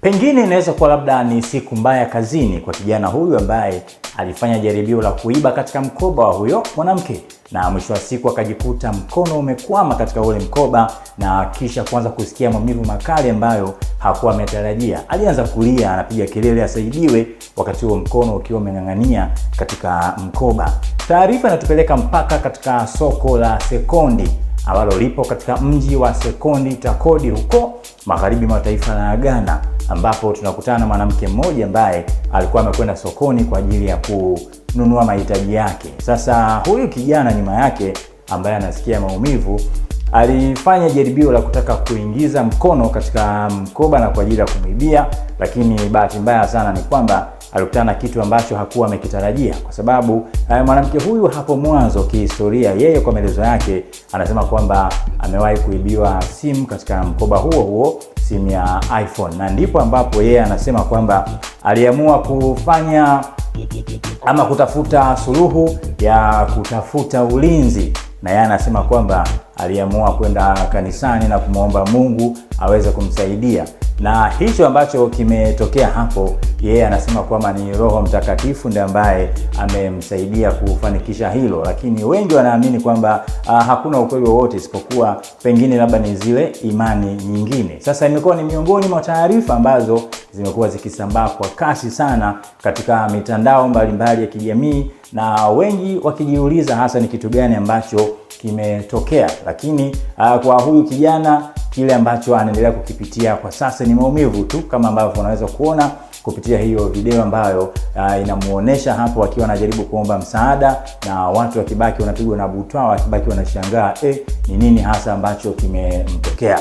Pengine inaweza kuwa labda ni siku mbaya kazini kwa kijana huyu ambaye alifanya jaribio la kuiba katika mkoba wa huyo mwanamke, na mwisho wa siku akajikuta mkono umekwama katika ule mkoba na kisha kuanza kusikia maumivu makali ambayo hakuwa ametarajia. Alianza kulia, anapiga kelele asaidiwe, wakati huo mkono ukiwa umeng'ang'ania katika mkoba. Taarifa inatupeleka mpaka katika soko la Sekondi ambalo lipo katika mji wa Sekondi Takodi huko magharibi mwa taifa la Ghana, ambapo tunakutana na mwanamke mmoja ambaye alikuwa amekwenda sokoni kwa ajili ya kununua mahitaji yake. Sasa huyu kijana nyuma yake ambaye anasikia maumivu alifanya jaribio la kutaka kuingiza mkono katika mkoba na kwa ajili ya kumwibia, lakini bahati mbaya sana ni kwamba alikutana na kitu ambacho hakuwa amekitarajia, kwa sababu mwanamke huyu hapo mwanzo kihistoria, yeye kwa maelezo yake anasema kwamba amewahi kuibiwa simu katika mkoba huo, simu ya iPhone, na ndipo ambapo yeye anasema kwamba aliamua kufanya ama kutafuta suluhu ya kutafuta ulinzi, na yeye anasema kwamba aliamua kwenda kanisani na kumwomba Mungu aweze kumsaidia, na hicho ambacho kimetokea hapo, yeye anasema kwamba ni Roho Mtakatifu ndiye ambaye amemsaidia kufanikisha hilo, lakini wengi wanaamini kwamba hakuna ukweli wowote isipokuwa pengine labda ni zile imani nyingine. Sasa imekuwa ni miongoni mwa taarifa ambazo zimekuwa zikisambaa kwa kasi sana katika mitandao mbalimbali ya kijamii, na wengi wakijiuliza hasa ni kitu gani ambacho kimetokea. Lakini kwa huyu kijana kile ambacho anaendelea kukipitia kwa sasa ni maumivu tu, kama ambavyo unaweza kuona kupitia hiyo video ambayo inamuonesha hapo akiwa anajaribu kuomba msaada, na watu wakibaki wanapigwa na butwaa, wakibaki wanashangaa ni nini hasa ambacho kimemtokea.